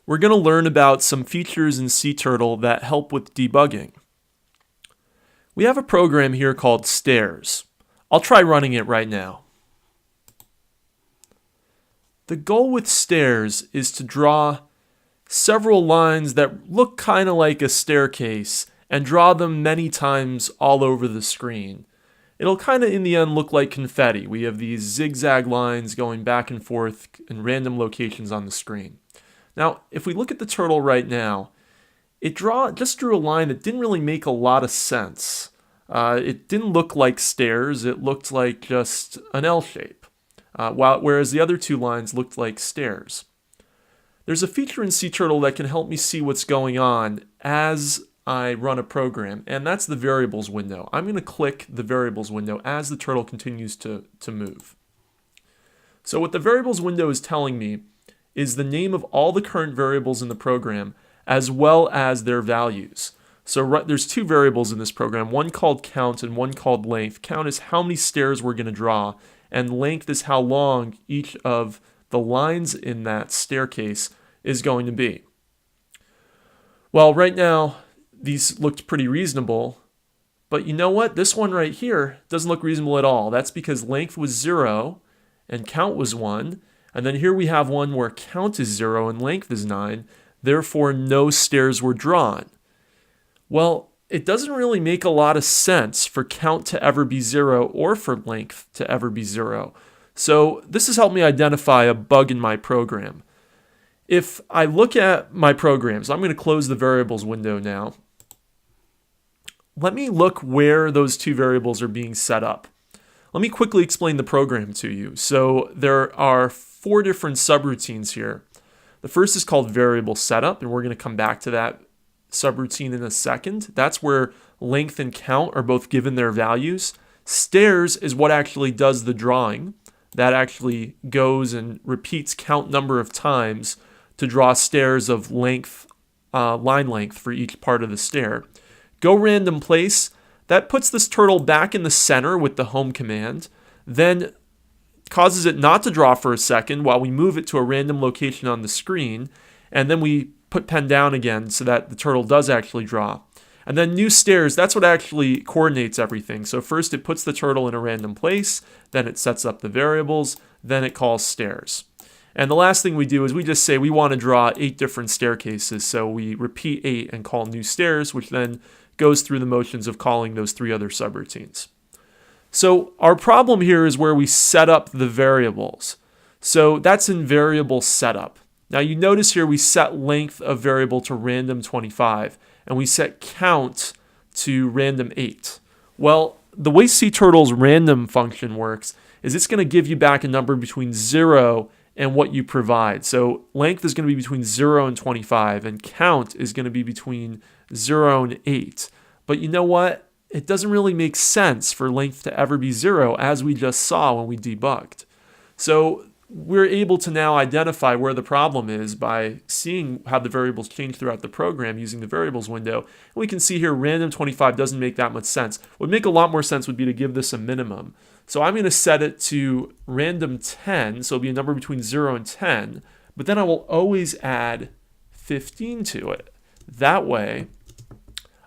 we're going to learn about some features in SeaTurtle that help with debugging. We have a program here called stairs. I'll try running it right now. The goal with stairs is to draw several lines that look kind of like a staircase and draw them many times all over the screen. It'll kind of in the end look like confetti. We have these zigzag lines going back and forth in random locations on the screen. Now, if we look at the turtle right now, it just drew a line that didn't really make a lot of sense. It didn't look like stairs, it looked like just an L shape, whereas the other two lines looked like stairs. There's a feature in SeaTurtle that can help me see what's going on as I run a program, and that's the variables window. I'm going to click the variables window as the turtle continues to move. So what the variables window is telling me is the name of all the current variables in the program as well as their values. So there's two variables in this program, one called count and one called length. Count is how many stairs we're going to draw, and length is how long each of the lines in that staircase is going to be. Well, right now, these looked pretty reasonable, but you know what? This one right here doesn't look reasonable at all. That's because length was 0 and count was 1. And then here we have one where count is 0 and length is 9. Therefore, no stairs were drawn. Well, it doesn't really make a lot of sense for count to ever be 0 or for length to ever be 0. So this has helped me identify a bug in my program. If I look at my programs, I'm going to close the variables window now. Let me look where those two variables are being set up. Let me quickly explain the program to you. So there are 4 different subroutines here. The first is called variable setup, and we're going to come back to that subroutine in a second. That's where length and count are both given their values. Stairs is what actually does the drawing. That actually goes and repeats count number of times to draw stairs of length, line length for each part of the stair. Go random place, that puts this turtle back in the center with the home command, then causes it not to draw for a second while we move it to a random location on the screen, and then we put pen down again so that the turtle does actually draw. And then new stairs, that's what actually coordinates everything. So first it puts the turtle in a random place, then it sets up the variables, then it calls stairs. And the last thing we do is we just say we want to draw 8 different staircases. So we repeat 8 and call new stairs, which then goes through the motions of calling those 3 other subroutines. So our problem here is where we set up the variables. So that's in variable setup. Now you notice here we set length of variable to random 25 and we set count to random 8. Well, the way SeaTurtle's random function works is it's going to give you back a number between 0 and what you provide. So length is going to be between 0 and 25 and count is going to be between 0 and 8. But you know what? It doesn't really make sense for length to ever be 0 as we just saw when we debugged. So we're able to now identify where the problem is by seeing how the variables change throughout the program using the variables window. And we can see here random 25 doesn't make that much sense. What would make a lot more sense would be to give this a minimum. So I'm going to set it to random 10, so it'll be a number between 0 and 10, but then I will always add 15 to it. That way,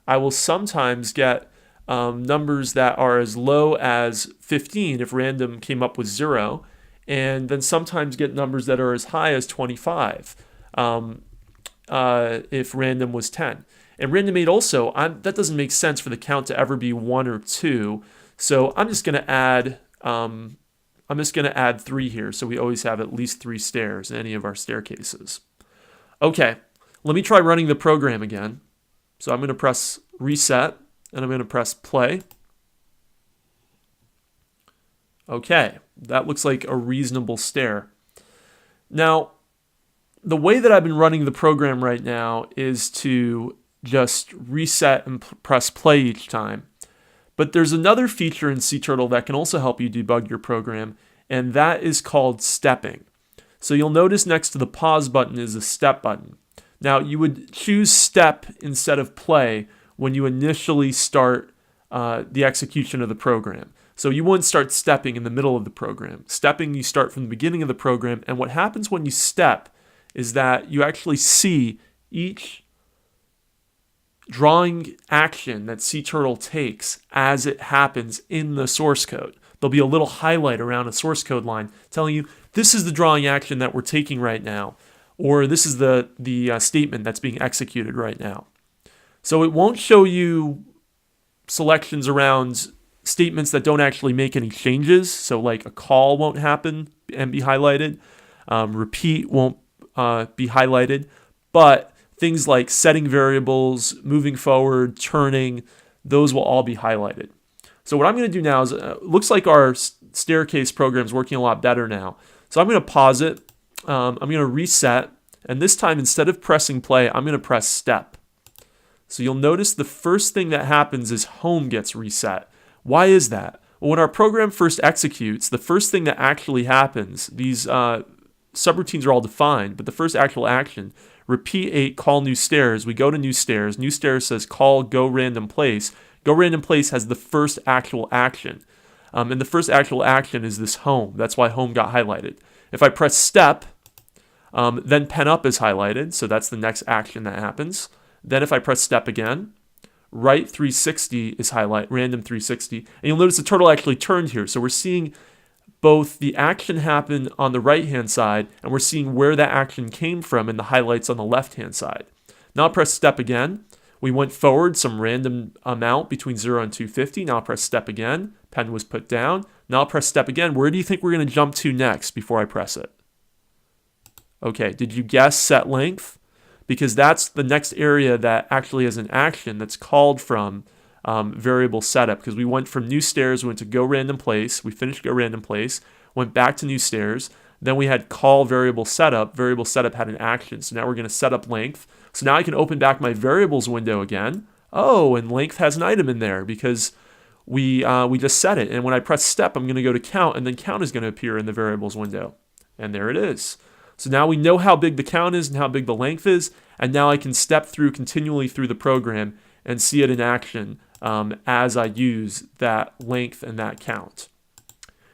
I will sometimes get numbers that are as low as 15 if random came up with 0, and then sometimes get numbers that are as high as 25 if random was 10. And random 8 also, that doesn't make sense for the count to ever be 1 or 2. So I'm just going to add 3 here, so we always have at least 3 stairs in any of our staircases. Okay, let me try running the program again. So I'm going to press reset, and I'm going to press play. Okay, that looks like a reasonable stair. Now, the way that I've been running the program right now is to just reset and press play each time. But there's another feature in SeaTurtle that can also help you debug your program, and that is called stepping. So you'll notice next to the pause button is a step button. Now you would choose step instead of play when you initially start the execution of the program. So you wouldn't start stepping in the middle of the program. Stepping, you start from the beginning of the program, and what happens when you step is that you actually see each drawing action that SeaTurtle takes as it happens in the source code. There'll be a little highlight around a source code line telling you this is the drawing action that we're taking right now, or this is the statement that's being executed right now. So it won't show you selections around statements that don't actually make any changes. So like a call won't happen and be highlighted. Repeat won't be highlighted. But things like setting variables, moving forward, turning, those will all be highlighted. So what I'm going to do now is, looks like our staircase program is working a lot better now. So I'm going to pause it. I'm going to reset. And this time, instead of pressing play, I'm going to press step. So you'll notice the first thing that happens is home gets reset. Why is that? Well, when our program first executes, the first thing that actually happens, these subroutines are all defined, but the first actual action, repeat 8, call new stairs. We go to new stairs. New stairs says call go random place. Go random place has the first actual action. And the first actual action is this home. That's why home got highlighted. If I press step, then pen up is highlighted. So that's the next action that happens. Then if I press step again, right 360 is highlight, random 360. And you'll notice the turtle actually turned here. So we're seeing both the action happen on the right-hand side, and we're seeing where that action came from in the highlights on the left-hand side. Now I'll press step again. We went forward some random amount between 0 and 250. Now I'll press step again. Pen was put down. Now I'll press step again. Where do you think we're going to jump to next before I press it? Okay, did you guess set length? Because that's the next area that actually has an action that's called from variable setup. Because we went from new stairs, we went to go random place, we finished go random place, went back to new stairs, then we had call variable setup. Variable setup had an action. So now we're going to set up length. So now I can open back my variables window again. Oh, and length has an item in there because we just set it. And when I press step, I'm going to go to count, and then count is going to appear in the variables window. And there it is. So now we know how big the count is and how big the length is, and now I can step through continually through the program and see it in action as I use that length and that count.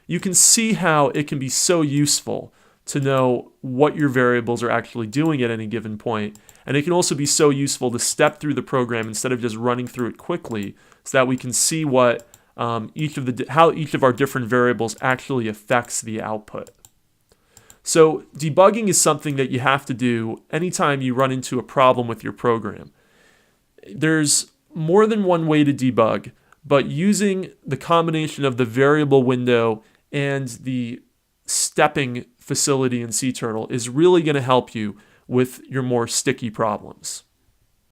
You can see how it can be so useful to know what your variables are actually doing at any given point, and it can also be so useful to step through the program instead of just running through it quickly, so that we can see what how each of our different variables actually affects the output. So debugging is something that you have to do anytime you run into a problem with your program. There's more than one way to debug, but using the combination of the variable window and the stepping facility in SeaTurtle is really going to help you with your more sticky problems.